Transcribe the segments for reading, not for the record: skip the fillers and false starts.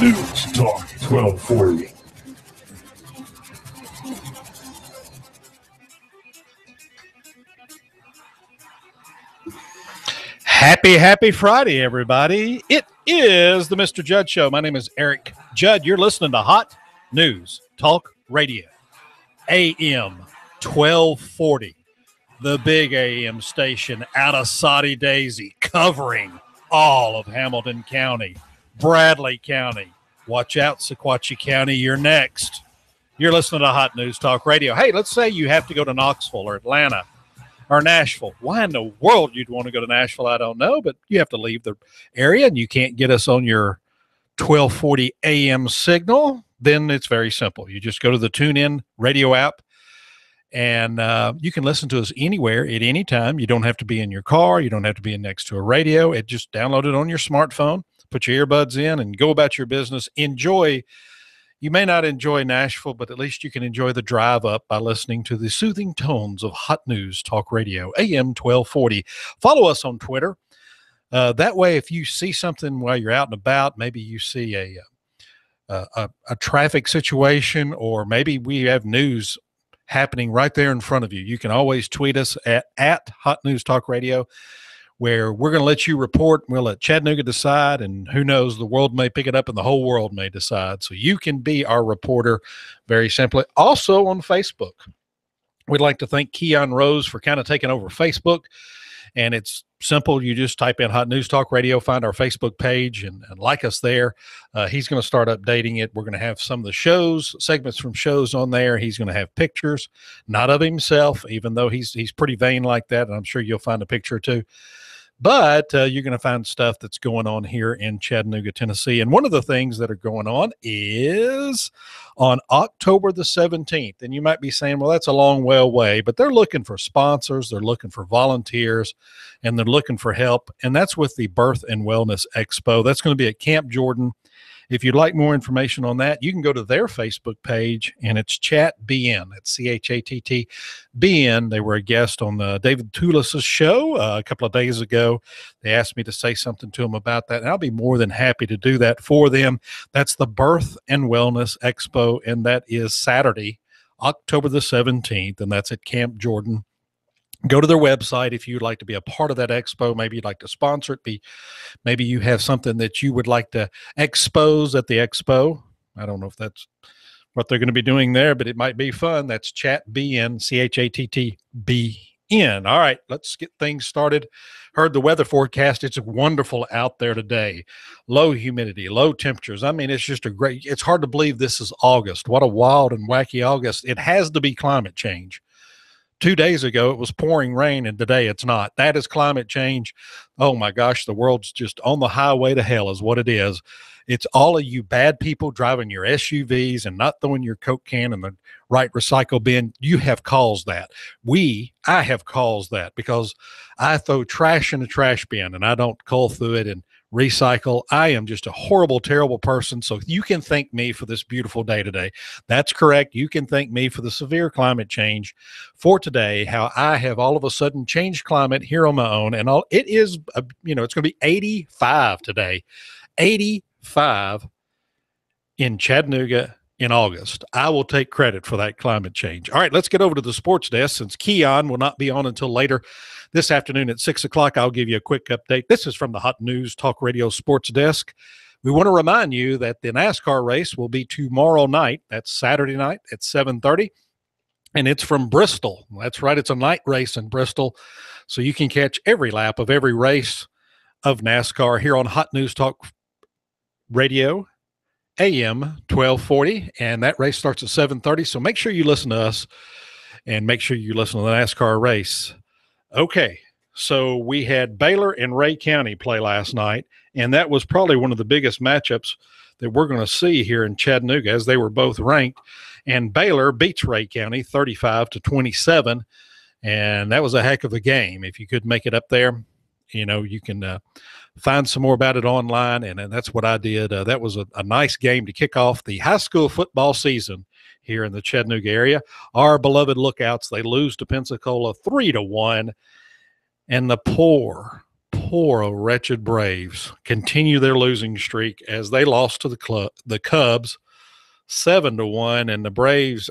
News Talk 1240. Happy Friday, everybody. It is the Mr. Judd Show. My name is Eric Judd. You're listening to Hot News Talk Radio, AM 1240, the big AM station out of Soddy Daisy, covering all of Hamilton County, Bradley County. Watch out, Sequatchie County, you're next. You're listening to Hot News Talk Radio. Hey, let's say you have to go to Knoxville or Atlanta or Nashville. Why in the world you'd want to go to Nashville, I don't know, but you have to leave the area and you can't get us on your 1240 AM signal. Then it's very simple. You just go to the TuneIn radio app and you can listen to us anywhere at any time. You don't have to be in your car. You don't have to be next to a radio. It just download it on your smartphone, put your earbuds in and go about your business. Enjoy. You may not enjoy Nashville, but at least you can enjoy the drive up by listening to the soothing tones of Hot News Talk Radio, AM 1240. Follow us on Twitter. That way, if you see something while you're out and about, maybe you see a traffic situation, or maybe we have news happening right there in front of you, you can always tweet us at Hot News Talk Radio, where we're going to let you report. We'll let Chattanooga decide, and who knows, the world may pick it up and the whole world may decide. So you can be our reporter very simply. Also on Facebook, we'd like to thank Keon Rose for kind of taking over Facebook. And it's simple. You just type in Hot News Talk Radio, find our Facebook page, and like us there. He's going to start updating it. We're going to have some of the shows, segments from shows on there. He's going to have pictures, not of himself, even though he's pretty vain like that, and I'm sure you'll find a picture or two. But you're going to find stuff that's going on here in Chattanooga, Tennessee. And one of the things that are going on is on October the 17th. And you might be saying, well, that's a long way away. But they're looking for sponsors. They're looking for volunteers. And they're looking for help. And that's with the Birth and Wellness Expo. That's going to be at Camp Jordan. If you'd like more information on that, you can go to their Facebook page, and it's ChatBN. It's ChatBN. They were a guest on David Tulis' show a couple of days ago. They asked me to say something to them about that, and I'll be more than happy to do that for them. That's the Birth and Wellness Expo, and that is Saturday, October the 17th, and that's at Camp Jordan. Go to their website if you'd like to be a part of that expo. Maybe you'd like to sponsor it. Maybe you have something that you would like to expose at the expo. I don't know if that's what they're going to be doing there, but it might be fun. That's ChatBN, ChatBN. All right, let's get things started. Heard the weather forecast. It's wonderful out there today. Low humidity, low temperatures. I mean, it's just it's hard to believe this is August. What a wild and wacky August. It has to be climate change. 2 days ago, it was pouring rain, and today it's not. That is climate change. Oh, my gosh, the world's just on the highway to hell is what it is. It's all of you bad people driving your SUVs and not throwing your Coke can in the right recycle bin. You have caused that. I have caused that because I throw trash in the trash bin, and I don't cull through it and recycle. I am just a horrible, terrible person. So you can thank me for this beautiful day today. That's correct. You can thank me for the severe climate change for today, how I have all of a sudden changed climate here on my own. And it is, it's going to be 85 today, 85 in Chattanooga in August. I will take credit for that climate change. All right, let's get over to the sports desk. Since Keon will not be on until later this afternoon at 6 o'clock, I'll give you a quick update. This is from the Hot News Talk Radio Sports Desk. We want to remind you that the NASCAR race will be tomorrow night. That's Saturday night at 7:30, and it's from Bristol. That's right. It's a night race in Bristol, so you can catch every lap of every race of NASCAR here on Hot News Talk Radio, AM 1240, and that race starts at 7:30, so make sure you listen to us and make sure you listen to the NASCAR race. Okay, so we had Baylor and Ray County play last night, and that was probably one of the biggest matchups that we're going to see here in Chattanooga, as they were both ranked, and Baylor beats Ray County 35-27, and that was a heck of a game. If you could make it up there, you can find some more about it online, and that's what I did. That was a nice game to kick off the high school football season here in the Chattanooga area. Our beloved Lookouts, they lose to Pensacola 3-1, and the poor poor wretched Braves continue their losing streak as they lost to the Cubs 7-1. And the Braves,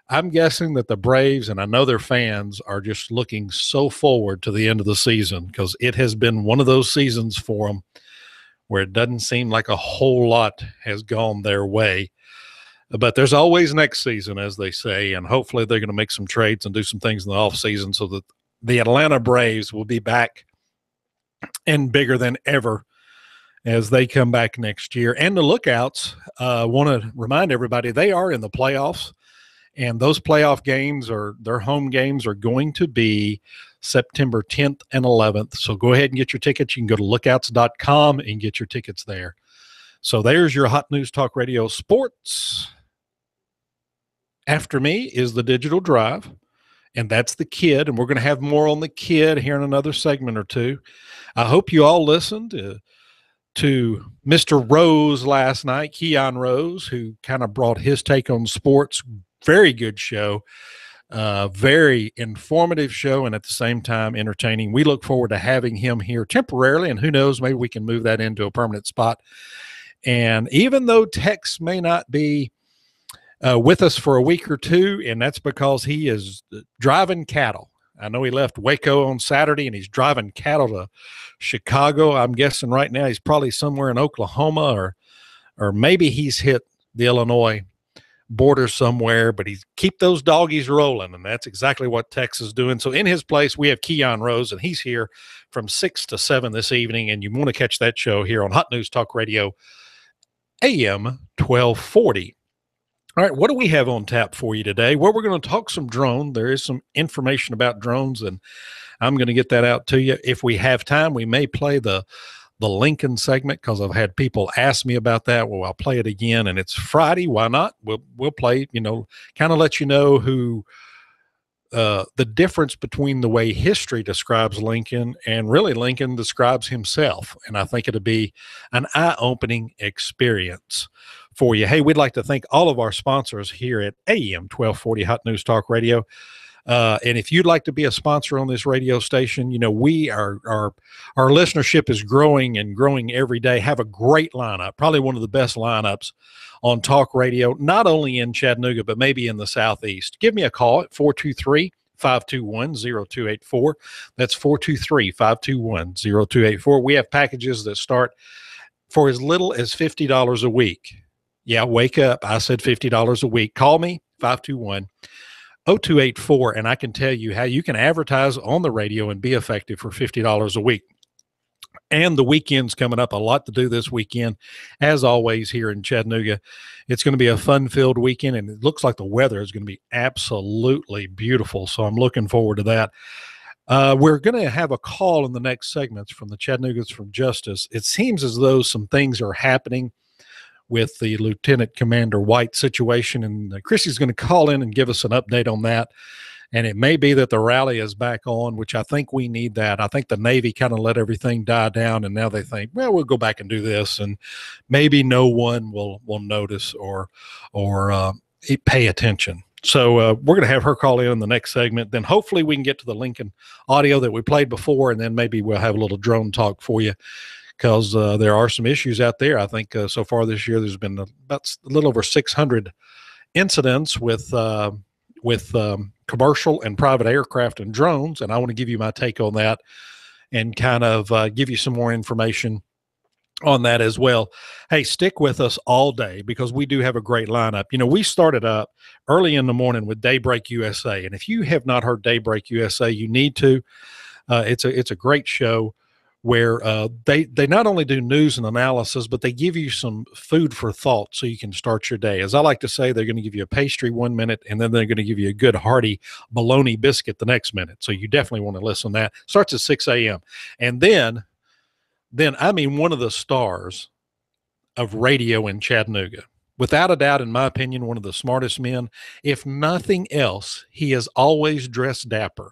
I'm guessing that the Braves, and I know their fans, are just looking so forward to the end of the season because it has been one of those seasons for them where it doesn't seem like a whole lot has gone their way. But there's always next season, as they say, and hopefully they're going to make some trades and do some things in the offseason so that the Atlanta Braves will be back and bigger than ever as they come back next year. And the Lookouts, want to remind everybody, they are in the playoffs, and those playoff games, their home games, are going to be September 10th and 11th. So go ahead and get your tickets. You can go to lookouts.com and get your tickets there. So there's your Hot News Talk Radio Sports. After me is the Digital Drive, and that's the Kid, and we're going to have more on the Kid here in another segment or two. I hope you all listened to Mr. Rose last night, Keon Rose, who kind of brought his take on sports. Very good show, very informative show, and at the same time entertaining. We look forward to having him here temporarily, and who knows, maybe we can move that into a permanent spot. And even though Tex may not be with us for a week or two, and that's because he is driving cattle. I know he left Waco on Saturday, and he's driving cattle to Chicago. I'm guessing right now he's probably somewhere in Oklahoma, or maybe he's hit the Illinois border somewhere, but he's keep those doggies rolling, and that's exactly what Tex is doing. So in his place, we have Keon Rose, and he's here from 6 to 7 this evening, and you want to catch that show here on Hot News Talk Radio, AM 1240. All right, what do we have on tap for you today? Well, we're going to talk some drone. There is some information about drones, and I'm going to get that out to you. If we have time, we may play the Lincoln segment because I've had people ask me about that. Well, I'll play it again, and it's Friday. Why not? We'll play, kind of let you know who the difference between the way history describes Lincoln and really Lincoln describes himself. And I think it'll be an eye-opening experience for you. Hey, we'd like to thank all of our sponsors here at AM 1240 Hot News Talk Radio. And if you'd like to be a sponsor on this radio station, we our listenership is growing and growing every day. Have a great lineup, probably one of the best lineups on talk radio, not only in Chattanooga, but maybe in the Southeast. Give me a call at 423-521-0284. That's 423-521-0284. We have packages that start for as little as $50 a week. Yeah, wake up. I said $50 a week. Call me, 521-0284, and I can tell you how you can advertise on the radio and be effective for $50 a week. And the weekend's coming up, a lot to do this weekend. As always, here in Chattanooga, it's going to be a fun-filled weekend, and it looks like the weather is going to be absolutely beautiful. So I'm looking forward to that. We're going to have a call in the next segments from the Chattanoogas for Justice. It seems as though some things are happening with the Lieutenant Commander White situation, and Chrissy's going to call in and give us an update on that. And it may be that the rally is back on, which I think we need that. I think the Navy kind of let everything die down, and now they think, well, we'll go back and do this, and maybe no one will notice or pay attention. So we're going to have her call in the next segment. Then hopefully we can get to the Lincoln audio that we played before, and then maybe we'll have a little drone talk for you, because there are some issues out there. I think so far this year there's been about a little over 600 incidents with commercial and private aircraft and drones, and I want to give you my take on that and kind of give you some more information on that as well. Hey, stick with us all day because we do have a great lineup. We started up early in the morning with Daybreak USA, and if you have not heard Daybreak USA, you need to. It's a great show where they not only do news and analysis, but they give you some food for thought so you can start your day. As I like to say, they're going to give you a pastry 1 minute, and then they're going to give you a good hearty bologna biscuit the next minute. So you definitely want to listen to that. Starts at 6 a.m. And then one of the stars of radio in Chattanooga, without a doubt, in my opinion, one of the smartest men. If nothing else, he is always dressed dapper,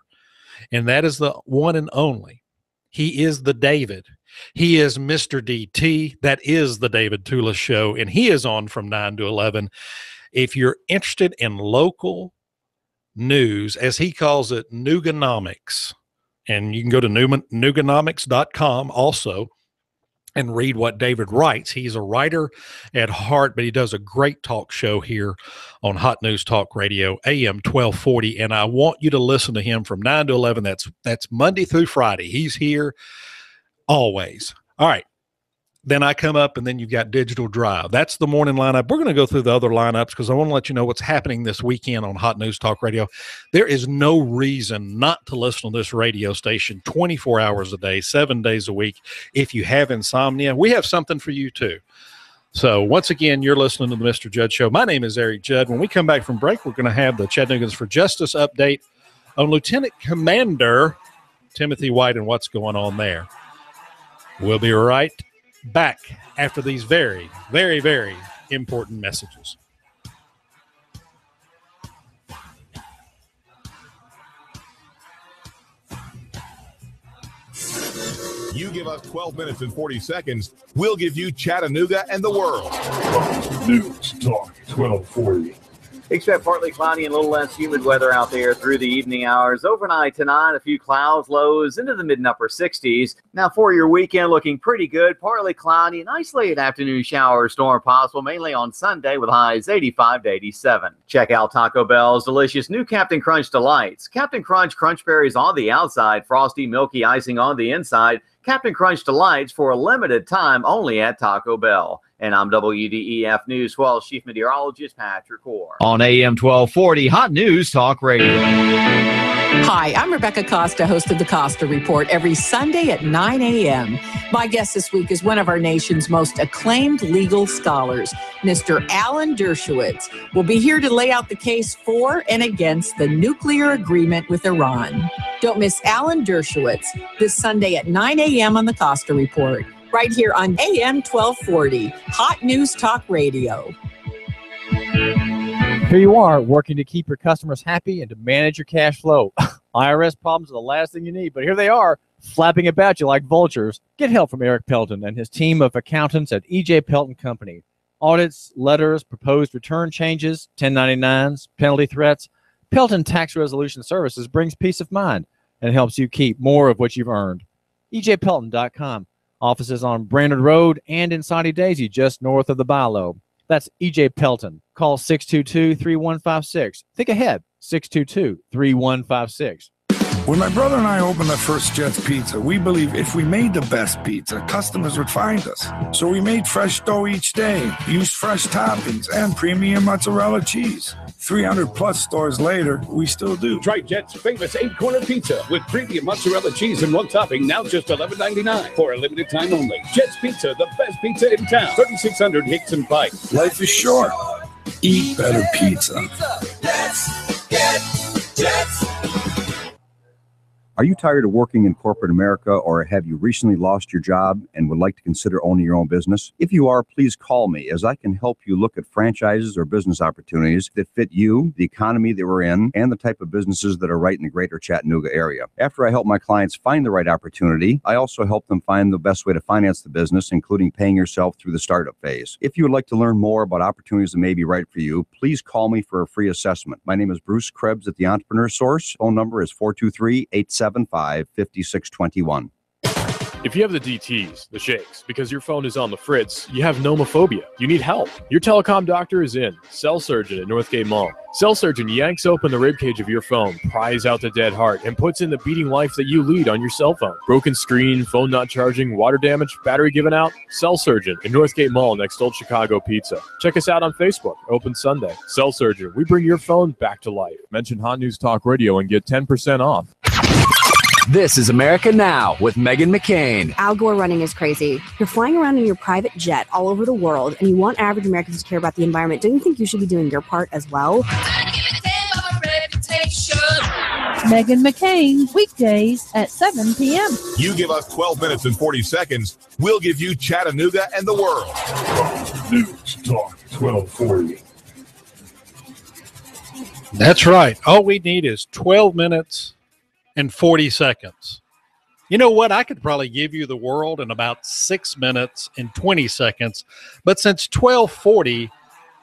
and that is the one and only. He is the David. He is Mr. DT. That is the David Tulis Show, and he is on from 9 to 11. If you're interested in local news, as he calls it, Nooganomics, And you can go to Nooganomics.com also and read what David writes. He's a writer at heart, but he does a great talk show here on Hot News Talk Radio, AM 1240. And I want you to listen to him from 9 to 11. That's Monday through Friday. He's here always. All right. Then I come up, and then you've got Digital Drive. That's the morning lineup. We're going to go through the other lineups because I want to let you know what's happening this weekend on Hot News Talk Radio. There is no reason not to listen to this radio station 24 hours a day, 7 days a week. If you have insomnia, we have something for you too. So once again, you're listening to the Mr. Judd Show. My name is Eric Judd. When we come back from break, we're going to have the Chattanooga's for Justice update on Lieutenant Commander Timothy White and what's going on there. We'll be right back after these very, very, very important messages. You give us 12 minutes and 40 seconds, we'll give you Chattanooga and the world. Fox News Talk 1240. Expect partly cloudy and a little less humid weather out there through the evening hours. Overnight tonight, a few clouds, lows into the mid and upper 60s. Now for your weekend, looking pretty good. Partly cloudy, an isolated afternoon shower or storm possible, mainly on Sunday with highs 85 to 87. Check out Taco Bell's delicious new Captain Crunch Delights. Captain Crunch Crunch Berries on the outside, frosty, milky icing on the inside. Captain Crunch Delights for a limited time only at Taco Bell. And I'm WDEF News 12 Chief Meteorologist Patrick Orr. On AM 1240, Hot News Talk Radio. Hi, I'm Rebecca Costa, host of the Costa Report, every Sunday at 9 a.m. My guest this week is one of our nation's most acclaimed legal scholars, Mr. Alan Dershowitz. We'll be here to lay out the case for and against the nuclear agreement with Iran. Don't miss Alan Dershowitz this Sunday at 9 a.m. on the Costa Report, right here on AM 1240, Hot News Talk Radio. Here you are, working to keep your customers happy and to manage your cash flow. IRS problems are the last thing you need, but here they are, flapping about you like vultures. Get help from Eric Pelton and his team of accountants at E.J. Pelton Company. Audits, letters, proposed return changes, 1099s, penalty threats. Pelton Tax Resolution Services brings peace of mind and helps you keep more of what you've earned. EJPelton.com. Offices on Brainerd Road and in Saudi Daisy, just north of the Bilo. That's E.J. Pelton. Call 622-3156. Think ahead, 622-3156. When my brother and I opened our first Jets Pizza, we believed if we made the best pizza, customers would find us. So we made fresh dough each day, used fresh toppings, and premium mozzarella cheese. 300-plus stores later, we still do. Try Jet's famous 8-corner pizza with premium mozzarella cheese and one topping, now just $11.99 for a limited time only. Jet's Pizza, the best pizza in town. 3600 Hickson Pike. Life is short. Eat better pizza. Let's get Jets. Are you tired of working in corporate America, or have you recently lost your job and would like to consider owning your own business? If you are, please call me, as I can help you look at franchises or business opportunities that fit you, the economy that we're in, and the type of businesses that are right in the greater Chattanooga area. After I help my clients find the right opportunity, I also help them find the best way to finance the business, including paying yourself through the startup phase. If you would like to learn more about opportunities that may be right for you, please call me for a free assessment. My name is Bruce Krebs at the Entrepreneur Source. Phone number is 423-875-5621. If you have the DTs, the shakes, because your phone is on the fritz, you have nomophobia. You need help. Your telecom doctor is in. Cell Surgeon at Northgate Mall. Cell Surgeon yanks open the ribcage of your phone, pries out the dead heart, and puts in the beating life that you lead on your cell phone. Broken screen, phone not charging, water damage, battery given out? Cell Surgeon at Northgate Mall next Old Chicago Pizza. Check us out on Facebook. Open Sunday. Cell Surgeon. We bring your phone back to life. Mention Hot News Talk Radio and get 10% off. This is America Now with Meghan McCain. Al Gore running is crazy. You're flying around in your private jet all over the world, and you want average Americans to care about the environment. Don't you think you should be doing your part as well? Meghan McCain, weekdays at 7 p.m. You give us 12 minutes and 40 seconds, we'll give you Chattanooga and the world. News Talk 1240. That's right. All we need is 12 minutes and 40 seconds. You know what? I could probably give you the world in about 6 minutes and 20 seconds. But since 1240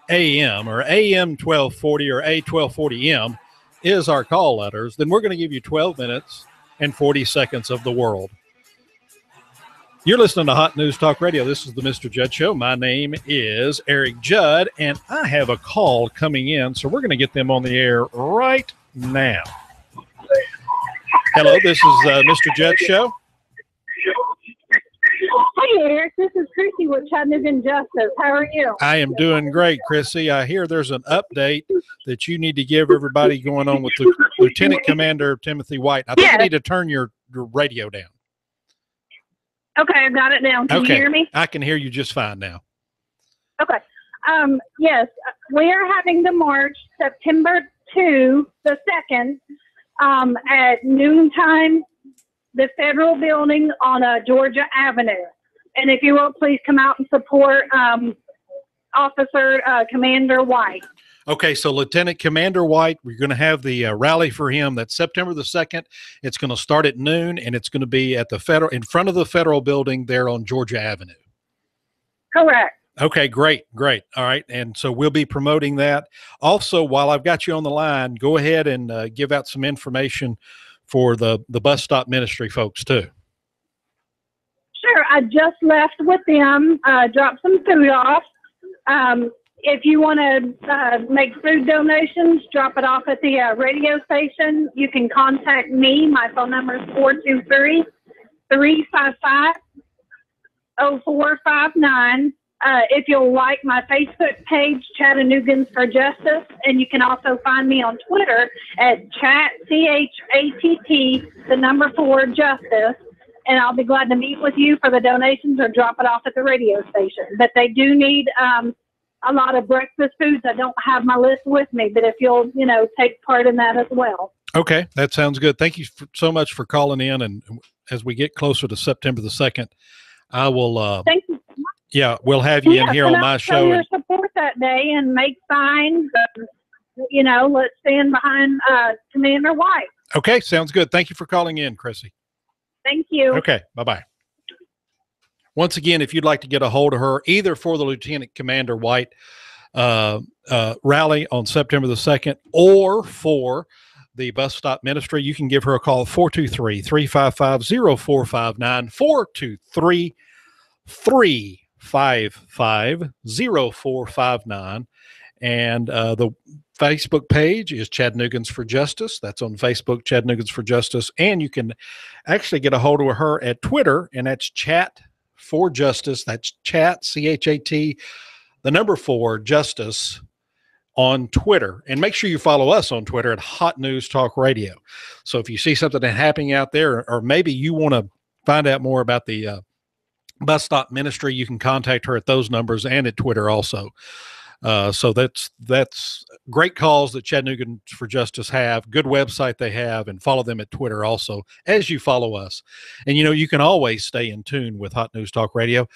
a.m. or AM 1240 or A 1240 M is our call letters, then we're going to give you 12 minutes and 40 seconds of the world. You're listening to Hot News Talk Radio. This is the Mr. Judd Show. My name is Eric Judd, and I have a call coming in, so we're going to get them on the air right now. Hello, this is Mr. Judd Show. Hey, Eric. This is Chrissy with Chattanooga Justice. How are you? I am doing great, Chrissy. I hear there's an update that you need to give everybody going on with Lieutenant Commander Timothy White. I think you need to turn your radio down. Okay, I got it down. Can you hear me? I can hear you just fine now. Okay. Yes, we are having the march September 2, the 2nd, at noontime, the federal building on Georgia Avenue. And if you will, please come out and support Officer Commander White. Okay, so Lieutenant Commander White, we're going to have the rally for him. That's September the 2nd. It's going to start at noon, and it's going to be at the in front of the federal building there on Georgia Avenue. Correct. Okay, great. All right, and so we'll be promoting that. Also, while I've got you on the line, go ahead and give out some information for the bus stop ministry folks too. Sure. I just left with them, dropped some food off. If you want to make food donations, drop it off at the radio station. You can contact me. My phone number is 423-355-0459. If you'll like my Facebook page, Chattanoogans for Justice, and you can also find me on Twitter at CHATT4Justice, and I'll be glad to meet with you for the donations or drop it off at the radio station. But they do need a lot of breakfast foods. I don't have my list with me, but if you'll, take part in that as well. Okay, that sounds good. Thank you so much for calling in. And as we get closer to September the 2nd, I will. Thank you. Yeah, we'll have you in here on my show. Your support that day and make signs. Let's stand behind Commander White. Okay, sounds good. Thank you for calling in, Chrissy. Thank you. Okay, bye-bye. Once again, if you'd like to get a hold of her, either for the Lieutenant Commander White rally on September the 2nd or for the bus stop ministry, you can give her a call, 423-355-0459, 423-355-0459. And the Facebook page is Chattanoogans for Justice. That's on Facebook, Chattanoogans for Justice. And you can actually get a hold of her at Twitter, and that's Chat for Justice. That's Chat, CHAT, the number 4, Justice on Twitter. And make sure you follow us on Twitter at Hot News Talk Radio. So if you see something happening out there, or maybe you want to find out more about the bus stop ministry, you can contact her at those numbers and at Twitter also. So that's great calls that Chattanoogans for Justice have, good website they have, and follow them at Twitter also as you follow us. And you can always stay in tune with Hot News Talk Radio.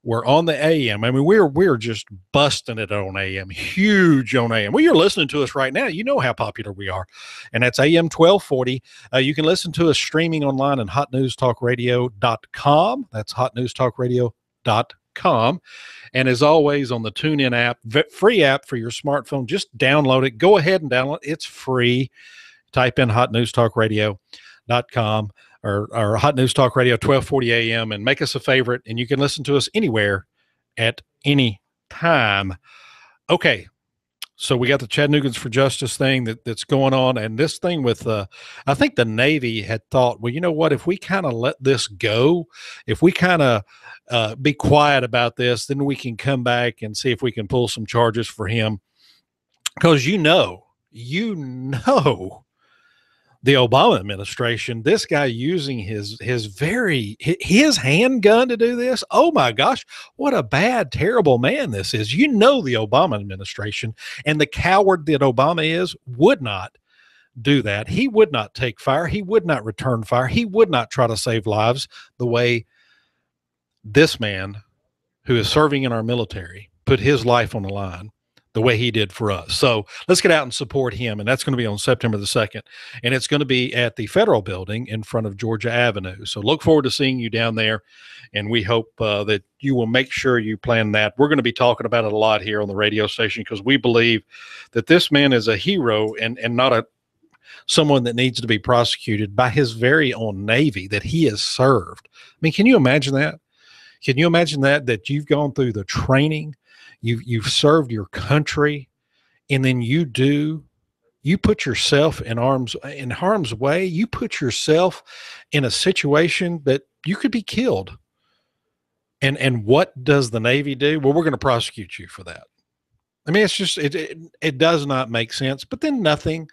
We're on the AM. I mean, we're just busting it on AM, huge on AM. Well, you're listening to us right now. You know how popular we are, and that's AM 1240. You can listen to us streaming online at hotnewstalkradio.com. That's hotnewstalkradio.com. And as always, on the TuneIn app, free app for your smartphone, just download it. Go ahead and download it. It's free. Type in hotnewstalkradio.com or Hot News Talk Radio 1240 AM and make us a favorite, and you can listen to us anywhere at any time. Okay, so we got the Chattanoogans for Justice thing that's going on, and this thing with I think the Navy had thought, well, you know what, if we kind of let this go, if we kind of be quiet about this, then we can come back and see if we can pull some charges for him. Because you know, the Obama administration, this guy using his handgun to do this. Oh my gosh, what a bad, terrible man this is. The Obama administration and the coward that Obama is would not do that. He would not take fire. He would not return fire. He would not try to save lives the way this man who is serving in our military put his life on the line the way he did for us. So let's get out and support him. And that's going to be on September the 2nd. And it's going to be at the federal building in front of Georgia Avenue. So look forward to seeing you down there. And we hope that you will make sure you plan that. We're going to be talking about it a lot here on the radio station because we believe that this man is a hero and not someone that needs to be prosecuted by his very own Navy that he has served. I mean, can you imagine that? Can you imagine that you've gone through the training, you've served your country, and then you put yourself in harm's way. You put yourself in a situation that you could be killed. And what does the Navy do? Well, we're going to prosecute you for that. I mean, it's just, it does not make sense. But then nothing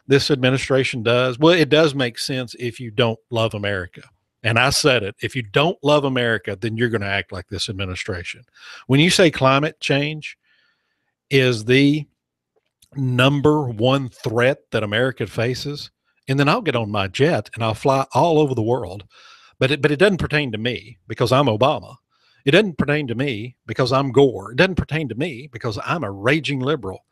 this administration does. Well, it does make sense if you don't love America. And I said it, if you don't love America, then you're going to act like this administration. When you say climate change is the number one threat that America faces, and then I'll get on my jet and I'll fly all over the world. But it doesn't pertain to me because I'm Obama. It doesn't pertain to me because I'm Gore. It doesn't pertain to me because I'm a raging liberal.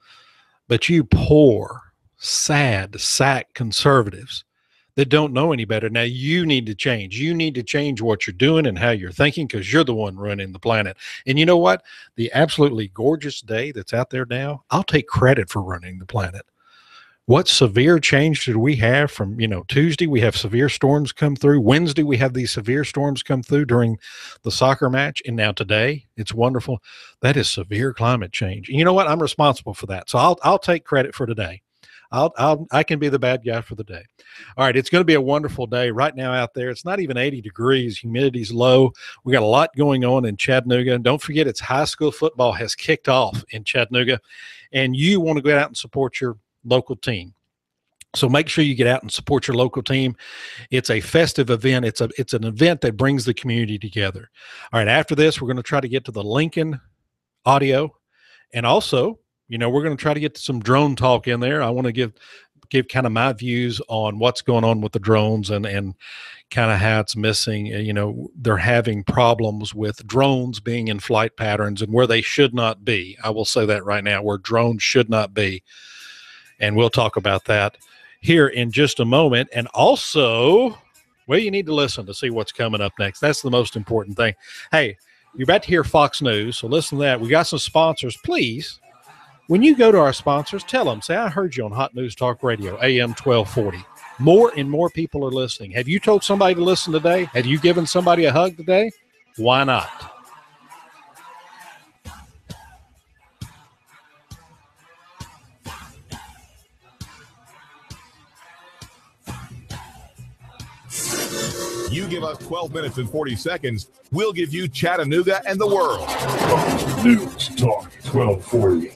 But you poor, sad sack conservatives that don't know any better, now you need to change. You need to change what you're doing and how you're thinking, because you're the one ruining the planet. And you know what? The absolutely gorgeous day that's out there now, I'll take credit for running the planet. What severe change did we have from, Tuesday we have severe storms come through. Wednesday we have these severe storms come through during the soccer match. And now today, it's wonderful. That is severe climate change. And you know what? I'm responsible for that. So I'll take credit for today. I can be the bad guy for the day. All right. It's going to be a wonderful day right now out there. It's not even 80 degrees. Humidity's low. We got a lot going on in Chattanooga. And don't forget, it's high school football has kicked off in Chattanooga, and you want to go out and support your local team. So make sure you get out and support your local team. It's a festive event. It's an event that brings the community together. All right. After this, we're going to try to get to the Lincoln audio, and also, we're going to try to get to some drone talk in there. I want to give kind of my views on what's going on with the drones and kind of how it's missing. They're having problems with drones being in flight patterns and where they should not be. I will say that right now, where drones should not be. And we'll talk about that here in just a moment. And also, well, you need to listen to see what's coming up next. That's the most important thing. Hey, you're about to hear Fox News, so listen to that. We got some sponsors. Please, when you go to our sponsors, tell them, say, I heard you on Hot News Talk Radio, AM 1240. More and more people are listening. Have you told somebody to listen today? Have you given somebody a hug today? Why not? You give us 12 minutes and 40 seconds, we'll give you Chattanooga and the world. News Talk 1240.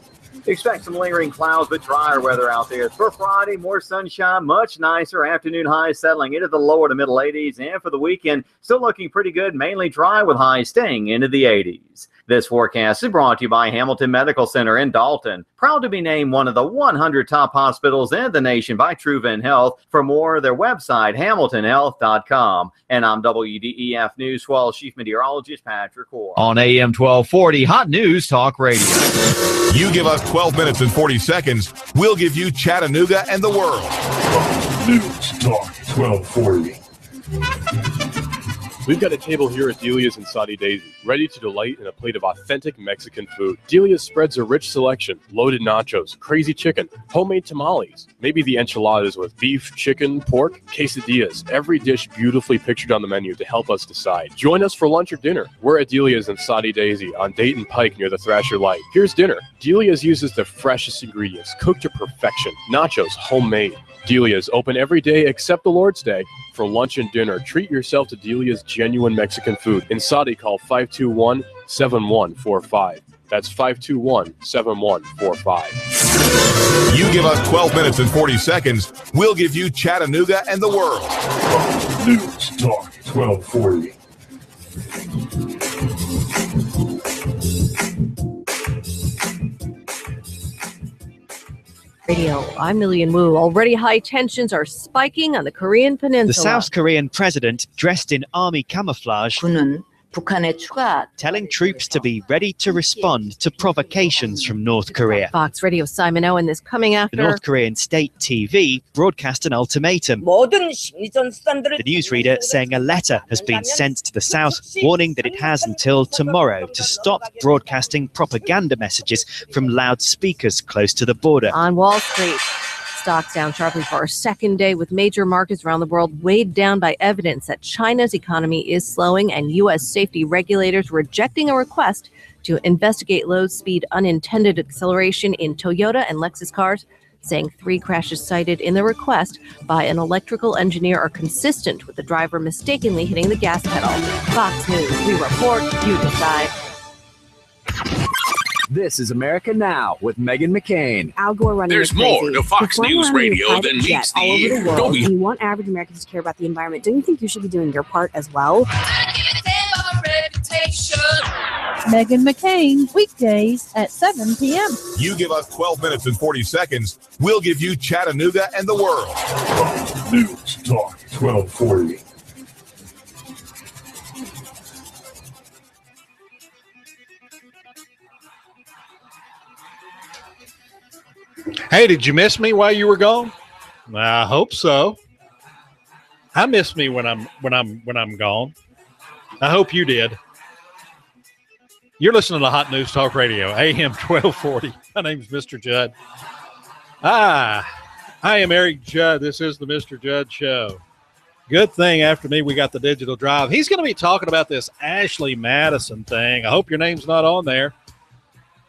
Expect some lingering clouds, but drier weather out there. For Friday, more sunshine, much nicer. Afternoon highs settling into the lower to middle 80s. And for the weekend, still looking pretty good, mainly dry with highs staying into the 80s. This forecast is brought to you by Hamilton Medical Center in Dalton. Proud to be named one of the 100 top hospitals in the nation by TrueVen Health. For more, their website, hamiltonhealth.com. And I'm WDEF News 12 Chief Meteorologist Patrick Orr. On AM 1240, Hot News Talk Radio. You give us 12 minutes and 40 seconds, we'll give you Chattanooga and the world. News Talk 1240. We've got a table here at Delia's in Saudi Daisy, ready to delight in a plate of authentic Mexican food. Delia's spreads a rich selection: loaded nachos, crazy chicken, homemade tamales, maybe the enchiladas with beef, chicken, pork, quesadillas. Every dish beautifully pictured on the menu to help us decide. Join us for lunch or dinner. We're at Delia's in Saudi Daisy on Dayton Pike near the Thrasher Light. Here's dinner. Delia's uses the freshest ingredients, cooked to perfection. Nachos, homemade. Delia's open every day except the Lord's Day. For lunch and dinner, treat yourself to Delia's genuine Mexican food. In Saudi, call 521-7145. That's 521-7145. You give us 12 minutes and 40 seconds, we'll give you Chattanooga and the world. News Talk 1240. Radio. I'm Lillian Wu. Already high tensions are spiking on the Korean Peninsula. The South Korean president, dressed in army camouflage, telling troops to be ready to respond to provocations from North Korea. Fox Radio Simon Owen is coming after. The North Korean state TV broadcast an ultimatum. The newsreader saying a letter has been sent to the South warning that it has until tomorrow to stop broadcasting propaganda messages from loudspeakers close to the border. On Wall Street, stocks down sharply for our second day, with major markets around the world weighed down by evidence that China's economy is slowing and U.S. safety regulators rejecting a request to investigate low-speed unintended acceleration in Toyota and Lexus cars, saying 3 crashes cited in the request by an electrical engineer are consistent with the driver mistakenly hitting the gas pedal. Fox News, we report, you decide. This is America Now with Meghan McCain. Al Gore running There's more to Fox News Radio than meets the ear. And you want average Americans to care about the environment. Don't you think you should be doing your part as well? Meghan McCain, weekdays at 7 p.m. You give us 12 minutes and 40 seconds, we'll give you Chattanooga and the world. News Talk 1240. Hey, did you miss me while you were gone? I hope so. I miss me when I'm gone. I hope you did. You're listening to Hot News Talk Radio, AM 1240. My name's Mr. Judd. I am Eric Judd. This is the Mr. Judd Show. Good thing after me we got the digital drive. He's going to be talking about this Ashley Madison thing. I hope your name's not on there.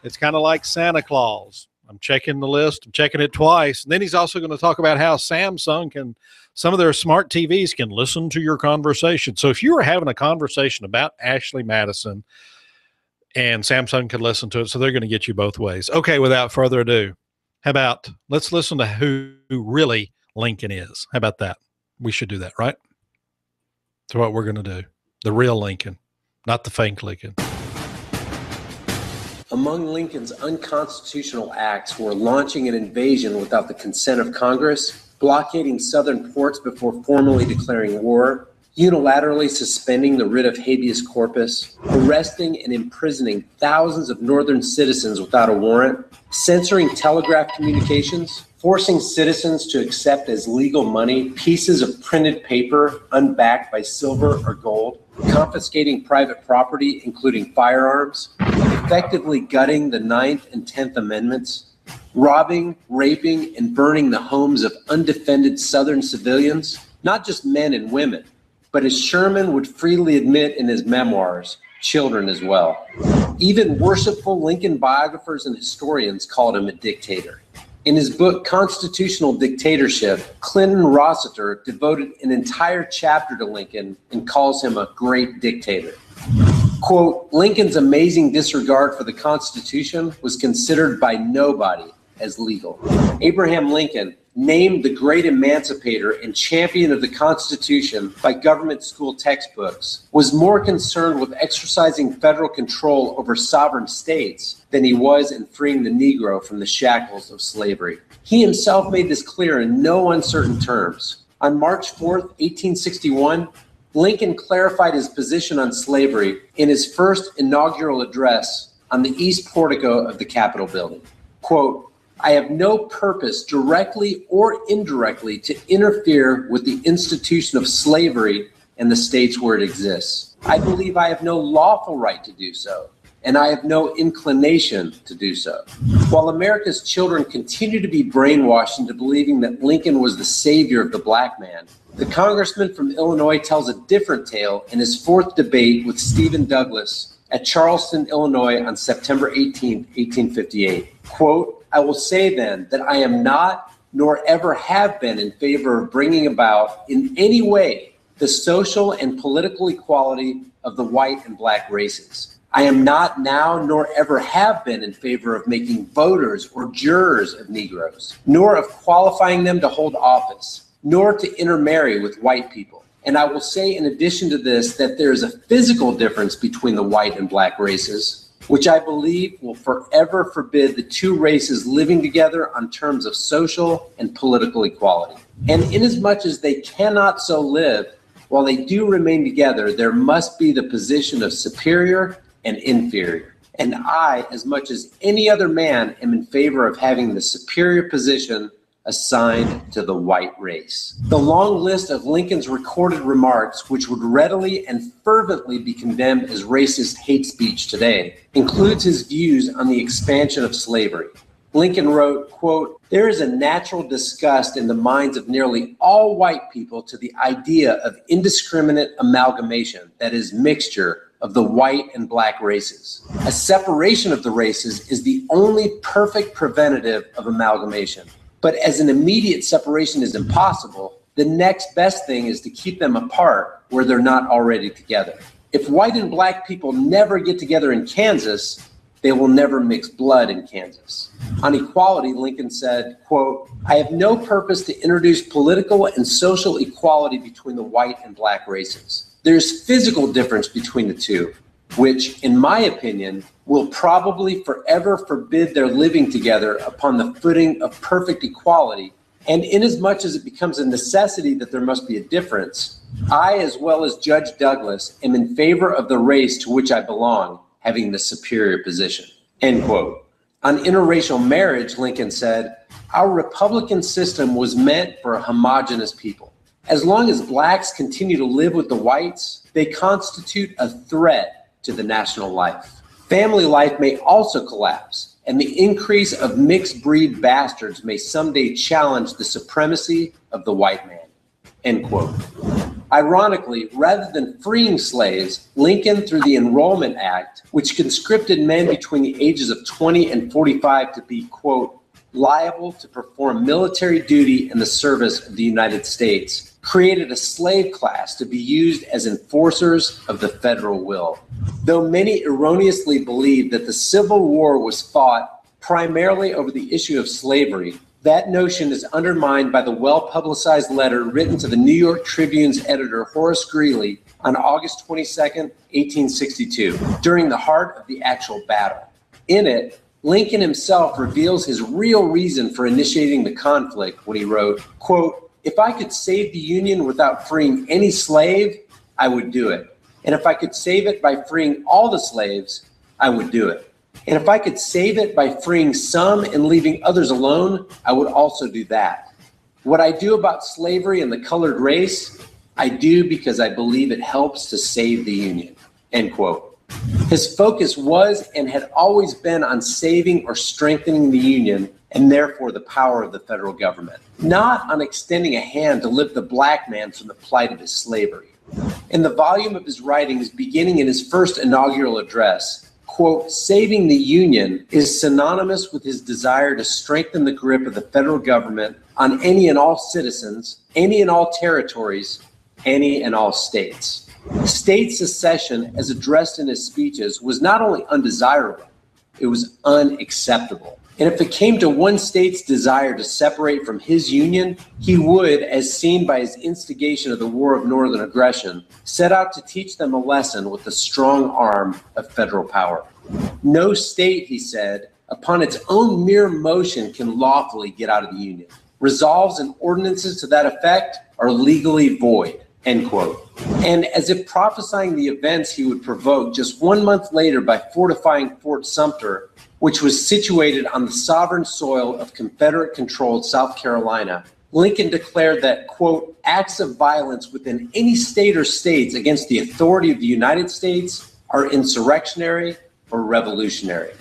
It's kind of like Santa Claus. I'm checking the list. I'm checking it twice. And then he's also going to talk about how Samsung can, some of their smart TVs can listen to your conversation. So if you were having a conversation about Ashley Madison and Samsung can listen to it, so they're going to get you both ways. Okay, without further ado, how about let's listen to who really Lincoln is. How about that? We should do that, right? That's what we're going to do. The real Lincoln, not the fake Lincoln. Among Lincoln's unconstitutional acts were launching an invasion without the consent of Congress, blockading southern ports before formally declaring war, unilaterally suspending the writ of habeas corpus, arresting and imprisoning thousands of northern citizens without a warrant, censoring telegraph communications, forcing citizens to accept as legal money pieces of printed paper unbacked by silver or gold, confiscating private property, including firearms, effectively gutting the 9th and 10th Amendments, robbing, raping, and burning the homes of undefended Southern civilians, not just men and women, but as Sherman would freely admit in his memoirs, children as well. Even worshipful Lincoln biographers and historians called him a dictator. In his book, Constitutional Dictatorship, Clinton Rossiter devoted an entire chapter to Lincoln and calls him a great dictator. Quote, Lincoln's amazing disregard for the Constitution was considered by nobody as legal. Abraham Lincoln, named the great emancipator and champion of the Constitution by government school textbooks, was more concerned with exercising federal control over sovereign states than he was in freeing the Negro from the shackles of slavery. He himself made this clear in no uncertain terms. On March 4th, 1861, Lincoln clarified his position on slavery in his first inaugural address on the east portico of the Capitol building. Quote, I have no purpose directly or indirectly to interfere with the institution of slavery in the states where it exists. I believe I have no lawful right to do so, and I have no inclination to do so. While America's children continue to be brainwashed into believing that Lincoln was the savior of the black man, the congressman from Illinois tells a different tale in his fourth debate with Stephen Douglas at Charleston, Illinois on September 18, 1858. Quote, I will say then that I am not, nor ever have been, in favor of bringing about in any way the social and political equality of the white and black races. I am not now, nor ever have been, in favor of making voters or jurors of Negroes, nor of qualifying them to hold office, nor to intermarry with white people. And I will say in addition to this that there is a physical difference between the white and black races, which I believe will forever forbid the two races living together on terms of social and political equality. And inasmuch as they cannot so live, while they do remain together, there must be the position of superior and inferior. And I, as much as any other man, am in favor of having the superior position assigned to the white race. The long list of Lincoln's recorded remarks, which would readily and fervently be condemned as racist hate speech today, includes his views on the expansion of slavery. Lincoln wrote, quote, "There is a natural disgust in the minds of nearly all white people to the idea of indiscriminate amalgamation, that is, mixture of the white and black races. A separation of the races is the only perfect preventative of amalgamation. But as an immediate separation is impossible, the next best thing is to keep them apart where they're not already together. If white and black people never get together in Kansas, they will never mix blood in Kansas." On equality, Lincoln said, quote, "I have no purpose to introduce political and social equality between the white and black races. There's physical difference between the two, which, in my opinion, will probably forever forbid their living together upon the footing of perfect equality. And inasmuch as it becomes a necessity that there must be a difference, I, as well as Judge Douglas, am in favor of the race to which I belong having the superior position." End quote. On interracial marriage, Lincoln said, "Our Republican system was meant for a homogenous people. As long as blacks continue to live with the whites, they constitute a threat to the national life. Family life may also collapse, and the increase of mixed breed bastards may someday challenge the supremacy of the white man." End quote. Ironically, rather than freeing slaves, Lincoln, through the Enrollment Act, which conscripted men between the ages of 20 and 45 to be, quote, "liable to perform military duty in the service of the United States," created a slave class to be used as enforcers of the federal will. Though many erroneously believe that the Civil War was fought primarily over the issue of slavery, that notion is undermined by the well-publicized letter written to the New York Tribune's editor Horace Greeley on August 22, 1862, during the heart of the actual battle. In it, Lincoln himself reveals his real reason for initiating the conflict when he wrote, quote, "If I could save the Union without freeing any slave, I would do it. And if I could save it by freeing all the slaves, I would do it. And if I could save it by freeing some and leaving others alone, I would also do that. What I do about slavery and the colored race, I do because I believe it helps to save the Union." End quote. His focus was and had always been on saving or strengthening the Union and therefore the power of the federal government, not on extending a hand to lift the black man from the plight of his slavery. In the volume of his writings, beginning in his first inaugural address, quote, "Saving the Union is synonymous with his desire to strengthen the grip of the federal government on any and all citizens, any and all territories, any and all states." State secession, as addressed in his speeches, was not only undesirable, it was unacceptable. And if it came to one state's desire to separate from his union, he would, as seen by his instigation of the War of Northern Aggression, set out to teach them a lesson with the strong arm of federal power. No state, he said, upon its own mere motion can lawfully get out of the union. Resolves and ordinances to that effect are legally void. End quote. And as if prophesying the events he would provoke just 1 month later by fortifying Fort Sumter, which was situated on the sovereign soil of Confederate-controlled South Carolina, Lincoln declared that, quote, "acts of violence within any state or states against the authority of the United States are insurrectionary or revolutionary,"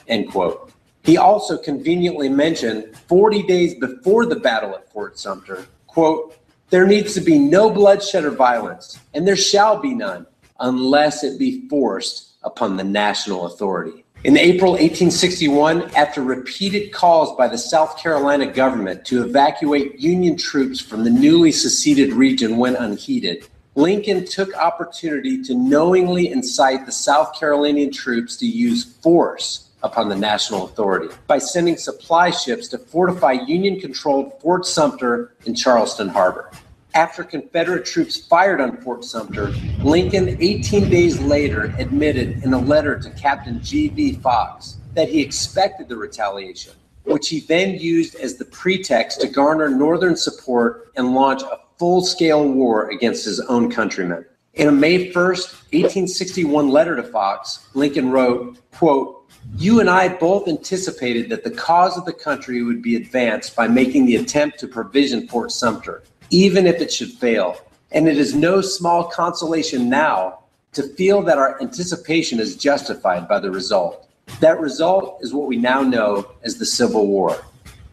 end quote. He also conveniently mentioned 40 days before the battle at Fort Sumter, quote, "There needs to be no bloodshed or violence, and there shall be none, unless it be forced upon the national authority." In April 1861, after repeated calls by the South Carolina government to evacuate Union troops from the newly seceded region went unheeded, Lincoln took opportunity to knowingly incite the South Carolinian troops to use force upon the national authority by sending supply ships to fortify Union-controlled Fort Sumter in Charleston Harbor. After Confederate troops fired on Fort Sumter, Lincoln, 18 days later, admitted in a letter to Captain G.V. Fox that he expected the retaliation, which he then used as the pretext to garner Northern support and launch a full-scale war against his own countrymen. In a May 1st, 1861 letter to Fox, Lincoln wrote, quote, "You and I both anticipated that the cause of the country would be advanced by making the attempt to provision Fort Sumter, even if it should fail. And it is no small consolation now to feel that our anticipation is justified by the result. That result is what we now know as the Civil War.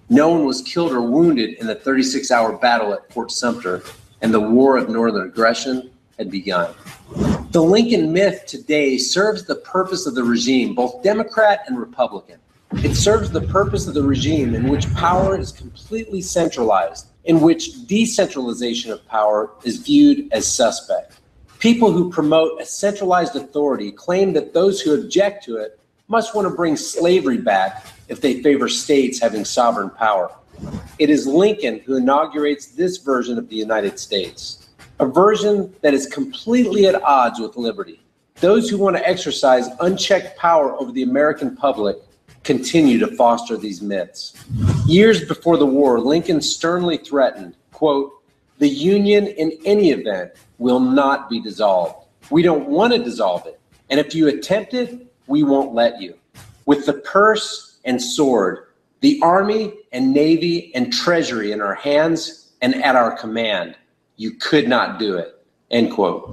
No one was killed or wounded in the 36-hour battle at Fort Sumter, and the War of Northern Aggression had begun. The Lincoln myth today serves the purpose of the regime, both Democrat and Republican. It serves the purpose of the regime in which power is completely centralized, in which decentralization of power is viewed as suspect. People who promote a centralized authority claim that those who object to it must want to bring slavery back if they favor states having sovereign power. It is Lincoln who inaugurates this version of the United States, a version that is completely at odds with liberty. Those who want to exercise unchecked power over the American public continue to foster these myths. Years before the war, Lincoln sternly threatened, quote, "The Union in any event will not be dissolved. We don't want to dissolve it. And if you attempt it, we won't let you." With the purse and sword, the Army and Navy and Treasury in our hands and at our command, you could not do it, end quote.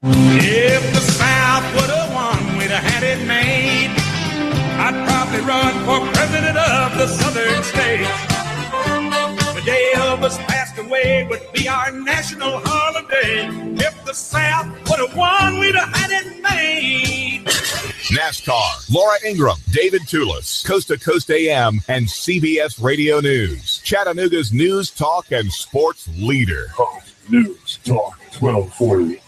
If the South would have won, we'd have had it made. I'd probably run for president of the Southern states. The day Elvis passed away would be our national holiday. If the South would have won, we'd have had it made. NASCAR, Laura Ingraham, David Tulis, Coast to Coast AM, and CBS Radio News. Chattanooga's news, talk, and sports leader. Hot News Talk 1240.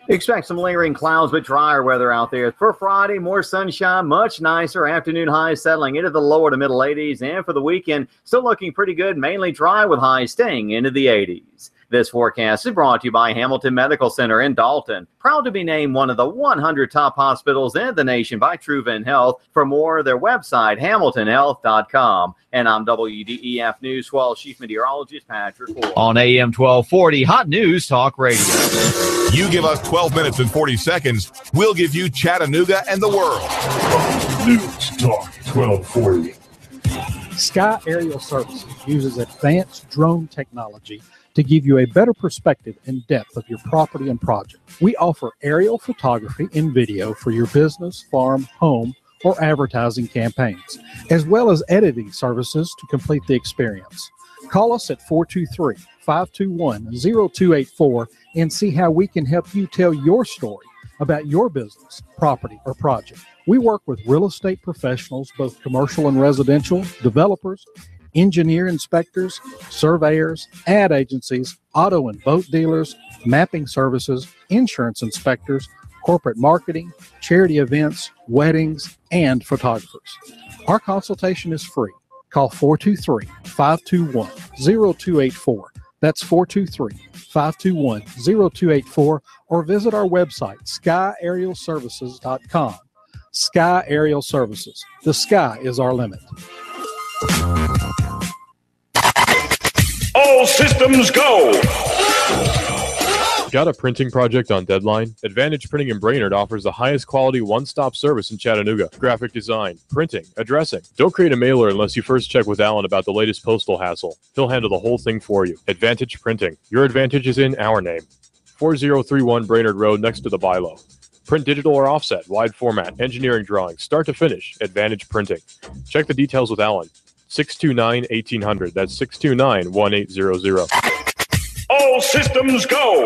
Expect some lingering clouds, but drier weather out there. For Friday, more sunshine, much nicer. Afternoon highs settling into the lower to middle 80s. And for the weekend, still looking pretty good, mainly dry with highs staying into the 80s. This forecast is brought to you by Hamilton Medical Center in Dalton. Proud to be named one of the 100 top hospitals in the nation by TrueVen Health. For more, their website, hamiltonhealth.com. And I'm WDEF News 12 Chief Meteorologist Patrick Ford. On AM 1240, Hot News Talk Radio. You give us 12 minutes and 40 seconds, we'll give you Chattanooga and the world. Hot News Talk 1240. Sky Aerial Services uses advanced drone technology to give you a better perspective and depth of your property and project. We offer aerial photography and video for your business, farm, home, or advertising campaigns, as well as editing services to complete the experience. Call us at 423-521-0284 and see how we can help you tell your story about your business, property, or project. We work with real estate professionals, both commercial and residential, developers, engineer inspectors, surveyors, ad agencies, auto and boat dealers, mapping services, insurance inspectors, corporate marketing, charity events, weddings, and photographers. Our consultation is free. Call 423-521-0284. That's 423-521-0284, or visit our website, skyaerialservices.com. Sky Aerial Services. The sky is our limit. All systems go! Got a printing project on deadline? Advantage Printing in Brainerd offers the highest quality one-stop service in Chattanooga. Graphic design, printing, addressing. Don't create a mailer unless you first check with Alan about the latest postal hassle. He'll handle the whole thing for you. Advantage Printing. Your advantage is in our name. 4031 Brainerd Road next to the Bilo. Print digital or offset, wide format, engineering drawings, start to finish. Advantage Printing. Check the details with Alan. 629-1800. That's 629-1800. All systems go!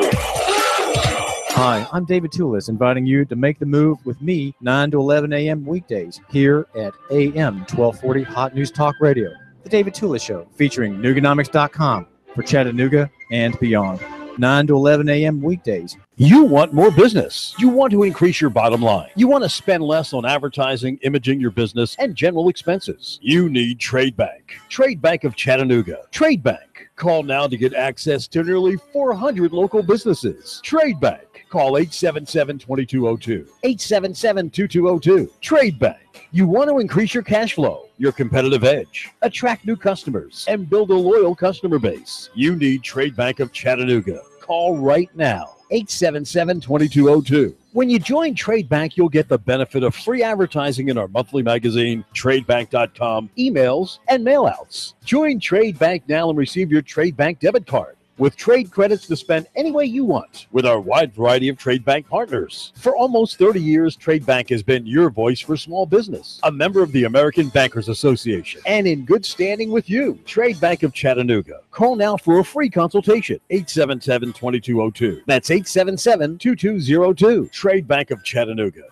Hi, I'm David Tulis, inviting you to make the move with me 9 to 11 a.m. weekdays here at AM 1240 Hot News Talk Radio. The David Tulis Show, featuring Nooganomics.com for Chattanooga and beyond. 9 to 11 a.m. weekdays. You want more business. You want to increase your bottom line. You want to spend less on advertising, imaging your business, and general expenses. You need Trade Bank. Trade Bank of Chattanooga. Trade Bank. Call now to get access to nearly 400 local businesses. Trade Bank. Call 877-2202. 877-2202. Trade Bank. You want to increase your cash flow, your competitive edge, attract new customers, and build a loyal customer base. You need Trade Bank of Chattanooga. Call right now. 877-2202. When you join Trade Bank, you'll get the benefit of free advertising in our monthly magazine, tradebank.com, emails, and mailouts. Join Trade Bank now and receive your Trade Bank debit card. with trade credits to spend any way you want with our wide variety of Trade Bank partners. For almost 30 years, Trade Bank has been your voice for small business, a member of the American Bankers Association, and in good standing with you. Trade Bank of Chattanooga. Call now for a free consultation, 877-2202. That's 877-2202. Trade Bank of Chattanooga.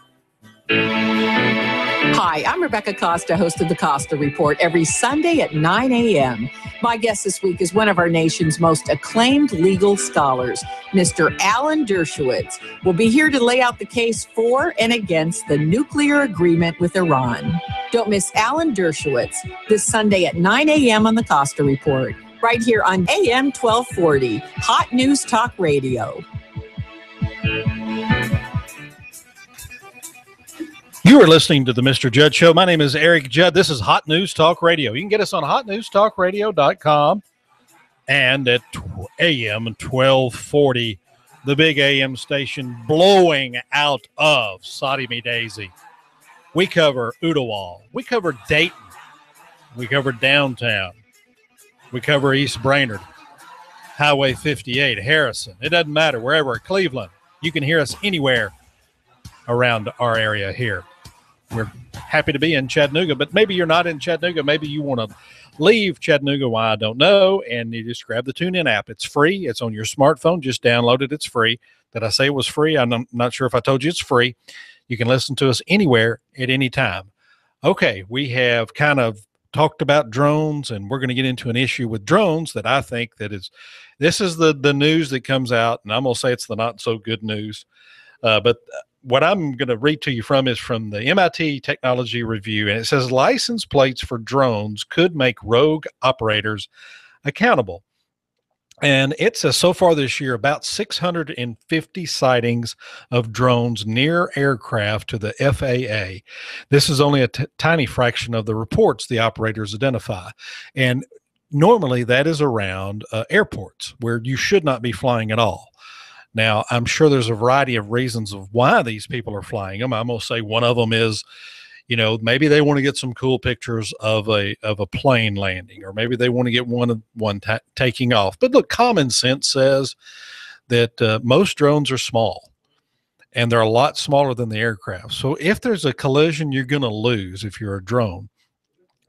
Hi, I'm Rebecca Costa, host of the Costa Report, every Sunday at 9 a.m. My guest this week is one of our nation's most acclaimed legal scholars, Mr. Alan Dershowitz. Will be here to lay out the case for and against the nuclear agreement with Iran. Don't miss Alan Dershowitz this Sunday at 9 a.m. on the Costa Report, right here on AM 1240, Hot News Talk Radio. You are listening to the Mr. Judd Show. My name is Eric Judd. This is Hot News Talk Radio. You can get us on hotnewstalkradio.com and at AM 1240, the big AM station blowing out of Soddy Me Daisy. We cover Ooltewah. We cover Dayton. We cover downtown. We cover East Brainerd, Highway 58, Harrison. It doesn't matter. Wherever, Cleveland. You can hear us anywhere around our area here. We're happy to be in Chattanooga, but maybe you're not in Chattanooga. Maybe you want to leave Chattanooga. Why, I don't know. And you just grab the TuneIn app. It's free. It's on your smartphone. Just download it. It's free. Did I say it was free? I'm not sure if I told you it's free. You can listen to us anywhere at any time. Okay, we have kind of talked about drones, and we're going to get into an issue with drones that I think that this is the news that comes out, and I'm going to say it's the not so good news. But what I'm going to read to you from is from the MIT Technology Review, and it says license plates for drones could make rogue operators accountable. And it says so far this year, about 650 sightings of drones near aircraft to the FAA. This is only a tiny fraction of the reports the operators identify. And normally that is around airports where you should not be flying at all. Now, I'm sure there's a variety of reasons of why these people are flying them. I'm going to say one of them is, maybe they want to get some cool pictures of a plane landing, or maybe they want to get one taking off. But look, common sense says that most drones are small, and they're a lot smaller than the aircraft. So if there's a collision, you're going to lose if you're a drone.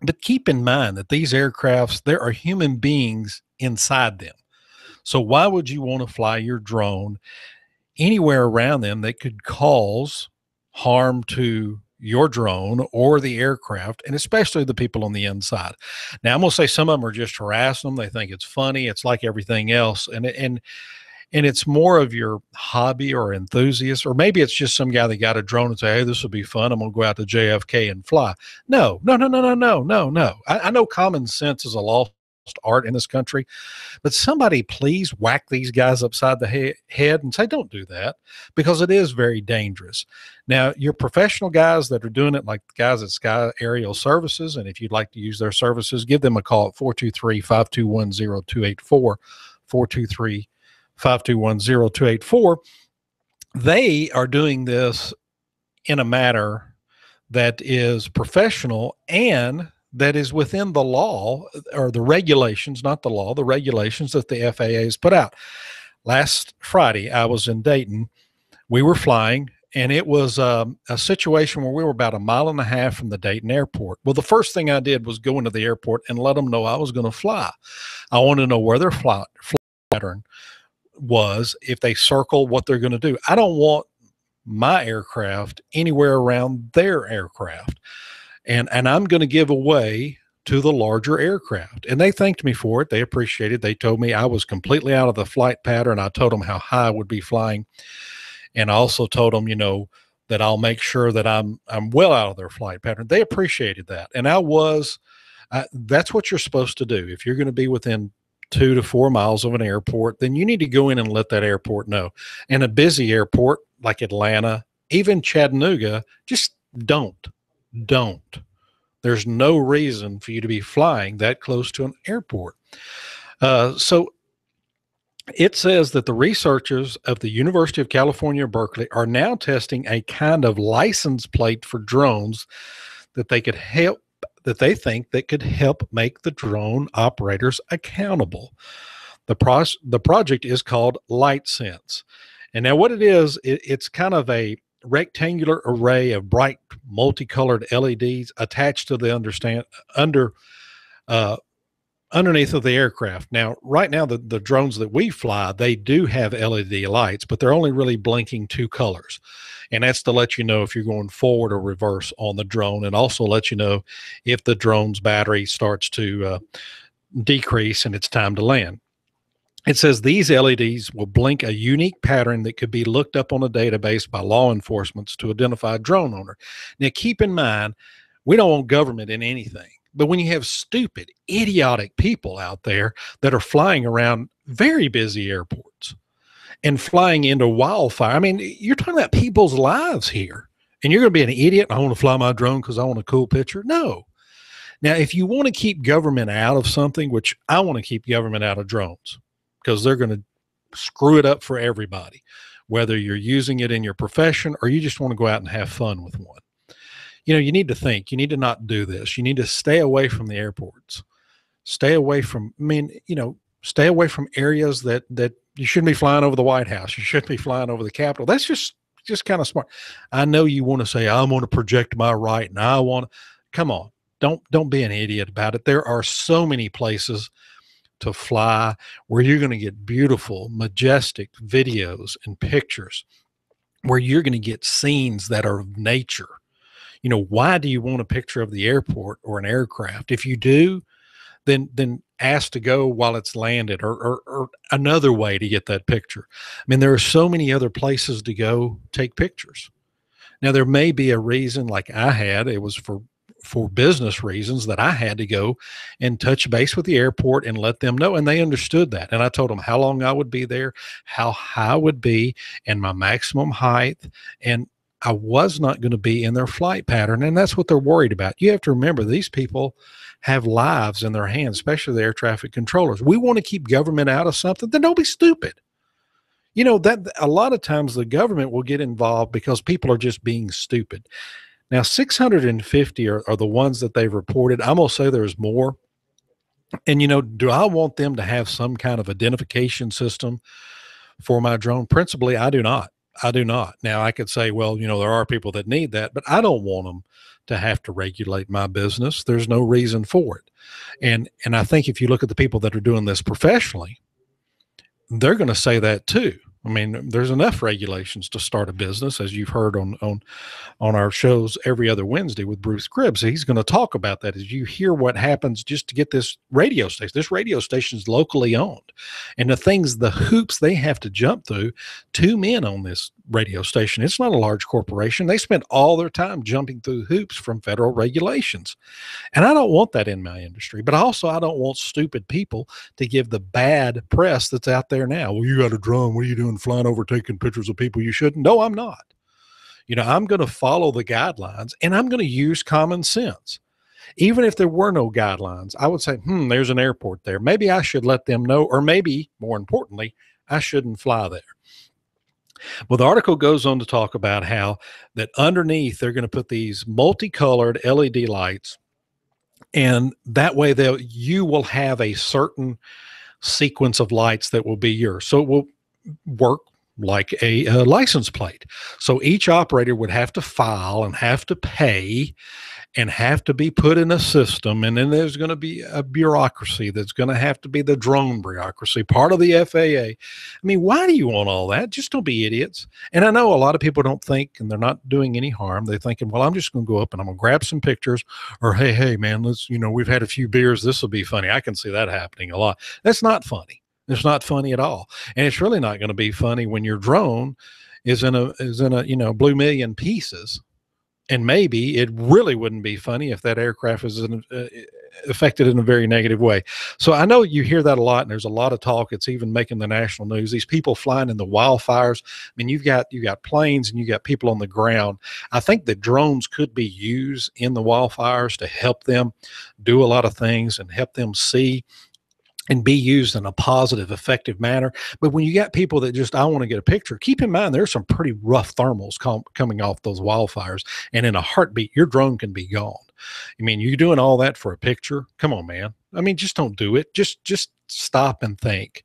But keep in mind that these aircrafts, there are human beings inside them. So why would you want to fly your drone anywhere around them that could cause harm to your drone or the aircraft, and especially the people on the inside? Now, I'm going to say some of them are just harassing them. They think it's funny. It's like everything else. And it's more of your hobby or enthusiast, or maybe it's just some guy that got a drone and say, hey, this will be fun. I'm going to go out to JFK and fly. No. I know common sense is a lost art in this country, but somebody please whack these guys upside the head and say, don't do that, because it is very dangerous. Now, your professional guys that are doing it, like the guys at Sky Aerial Services, and if you'd like to use their services, give them a call at 423-521-0284, 423-521-0284. They are doing this in a manner that is professional and that is within the law, or the regulations, not the law, the regulations that the FAA has put out. Last Friday, I was in Dayton. We were flying, and it was a situation where we were about 1.5 miles from the Dayton airport. Well, the first thing I did was go into the airport and let them know I was going to fly. I wanted to know where their flight pattern was, if they circle, what they're going to do. I don't want my aircraft anywhere around their aircraft. And I'm going to give away to the larger aircraft. And they thanked me for it. They appreciated it. They told me I was completely out of the flight pattern. I told them how high I would be flying. And I also told them, that I'll make sure that I'm well out of their flight pattern. They appreciated that. And that's what you're supposed to do. If you're going to be within 2 to 4 miles of an airport, then you need to go in and let that airport know. And a busy airport like Atlanta, even Chattanooga, just don't. There's no reason for you to be flying that close to an airport. So it says that the researchers of the University of California, Berkeley are now testing a kind of license plate for drones that they think that could help make the drone operators accountable. The project is called LightSense. And now what it is, it's kind of a rectangular array of bright multicolored LEDs attached to the underneath of the aircraft. Now, right now, the drones that we fly, they do have LED lights, but they're only really blinking 2 colors. And that's to let you know if you're going forward or reverse on the drone, and also let you know if the drone's battery starts to decrease and it's time to land. It says these LEDs will blink a unique pattern that could be looked up on a database by law enforcement to identify a drone owner. Now, keep in mind, we don't want government in anything. But when you have stupid, idiotic people out there that are flying around very busy airports and flying into wildfire, I mean, you're talking about people's lives here. And you're going to be an idiot. I want to fly my drone because I want a cool picture. No. Now, if you want to keep government out of something, which I want to keep government out of drones, because they're going to screw it up for everybody, whether you're using it in your profession or you just want to go out and have fun with one. You know, you need to think, you need to not do this. You need to stay away from the airports, stay away from, stay away from areas that you shouldn't be flying over the White House. You shouldn't be flying over the Capitol. That's just kind of smart. I know you want to say, I want to project my right. And I want to, come on, don't be an idiot about it. There are so many places to fly where you're going to get beautiful, majestic videos and pictures, where you're going to get scenes that are of nature. You know, why do you want a picture of the airport or an aircraft? If you do, then ask to go while it's landed, or another way to get that picture. I mean, there are so many other places to go take pictures. Now, there may be a reason, like I had, it was for business reasons, that I had to go and touch base with the airport and let them know. And they understood that. And I told them how long I would be there, how high I would be, and my maximum height. And I was not going to be in their flight pattern. And that's what they're worried about. You have to remember, these people have lives in their hands, especially the air traffic controllers. We want to keep government out of something, then don't be stupid. You know, that a lot of times the government will get involved because people are just being stupid. Now, 650 are the ones that they've reported. I'm going to say there's more. And, you know, do I want them to have some kind of identification system for my drone? Principally, I do not. I do not. Now, I could say, well, you know, there are people that need that, but I don't want them to have to regulate my business. There's no reason for it. And I think if you look at the people that are doing this professionally, they're going to say that too. I mean, there's enough regulations to start a business, as you've heard on our shows every other Wednesday with Bruce Cribbs. He's going to talk about that as you hear what happens just to get this radio station. This radio station is locally owned, and the hoops they have to jump through. 2 men on this radio station. It's not a large corporation. They spend all their time jumping through hoops from federal regulations. And I don't want that in my industry, but also I don't want stupid people to give the bad press that's out there now. Well, you got a drone. What are you doing flying over taking pictures of people you shouldn't? No, I'm not. You know, I'm going to follow the guidelines, and I'm going to use common sense. Even if there were no guidelines, I would say, there's an airport there. Maybe I should let them know, or maybe more importantly, I shouldn't fly there. Well, the article goes on to talk about how that underneath they're going to put these multicolored LED lights, and that way you will have a certain sequence of lights that will be yours. So it will work like a license plate. So each operator would have to file and have to pay and have to be put in a system. And then there's going to be a bureaucracy that's going to have to be the drone bureaucracy, part of the FAA. I mean, why do you want all that? Just don't be idiots. And I know a lot of people don't think, and they're not doing any harm. They're thinking, well, I'm just going to go up and I'm going to grab some pictures, or, hey, man, let's, we've had a few beers. This will be funny. I can see that happening a lot. That's not funny. It's not funny at all. And it's really not going to be funny when your drone is in a blue million pieces. And maybe it really wouldn't be funny if that aircraft is affected in a very negative way. So I know you hear that a lot, and there's a lot of talk. It's even making the national news. These people flying in the wildfires. I mean, you got planes and you got people on the ground. I think that drones could be used in the wildfires to help them do a lot of things and help them see and be used in a positive, effective manner. But when you got people that just, I want to get a picture, keep in mind there's some pretty rough thermals coming off those wildfires, and in a heartbeat, your drone can be gone. I mean, you're doing all that for a picture? Come on, man. I mean, just don't do it. Just stop and think.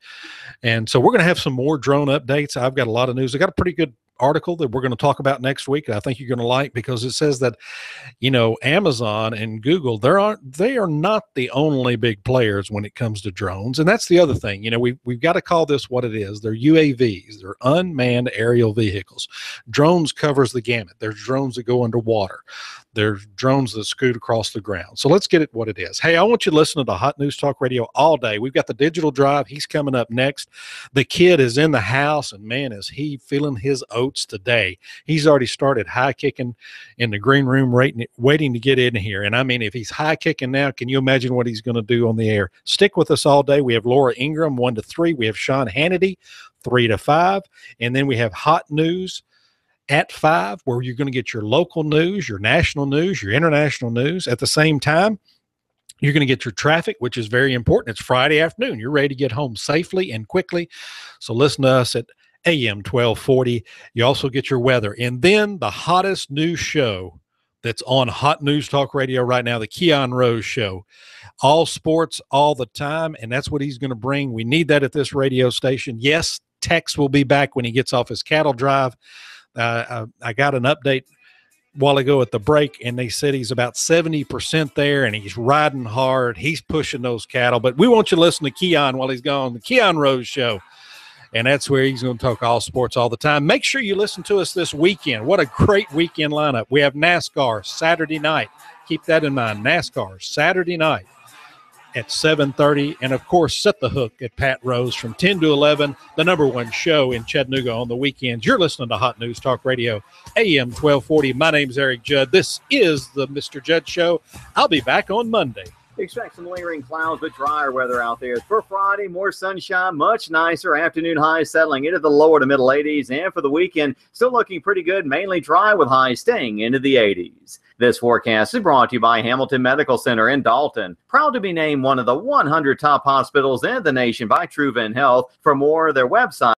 And so we're going to have some more drone updates. I've got a lot of news. I got a pretty good article that we're going to talk about next week. I think you're going to like, because it says that, Amazon and Google, they are not the only big players when it comes to drones. And that's the other thing. We've got to call this what it is. They're UAVs. They're unmanned aerial vehicles. Drones covers the gamut. There's drones that go underwater. There's drones that scoot across the ground. So let's get it what it is. Hey, I want you to listen to Hot News Talk Radio all day. We've got the digital drive. He's coming up next. The kid is in the house, and man, is he feeling his oats today. He's already started high kicking in the green room, waiting to get in here. And I mean, if he's high kicking now, can you imagine what he's going to do on the air? Stick with us all day. We have Laura Ingraham, 1 to 3. We have Sean Hannity, 3 to 5. And then we have Hot News at 5, where you're going to get your local news, your national news, your international news. At the same time, you're going to get your traffic, which is very important. It's Friday afternoon. You're ready to get home safely and quickly. So listen to us at AM 1240. You also get your weather. And then the hottest news show that's on Hot News Talk Radio right now, the Keon Rose Show. All sports, all the time, and that's what he's going to bring. We need that at this radio station. Yes, Tex will be back when he gets off his cattle drive. I got an update a while ago at the break, and they said he's about 70% there, and he's riding hard. He's pushing those cattle. But we want you to listen to Keon while he's gone, the Keon Rose Show. And that's where he's going to talk all sports all the time. Make sure you listen to us this weekend. What a great weekend lineup. We have NASCAR Saturday night. Keep that in mind. NASCAR Saturday night at 7:30. And, of course, Set the Hook at Pat Rose from 10 to 11, the #1 show in Chattanooga on the weekends. You're listening to Hot News Talk Radio, AM 1240. My name's Eric Judd. This is the Mr. Judd Show. I'll be back on Monday. Expect some lingering clouds, but drier weather out there. For Friday, more sunshine, much nicer. Afternoon highs settling into the lower to middle 80s. And for the weekend, still looking pretty good, mainly dry with highs staying into the 80s. This forecast is brought to you by Hamilton Medical Center in Dalton. Proud to be named one of the 100 top hospitals in the nation by TrueVen Health. For more, their website.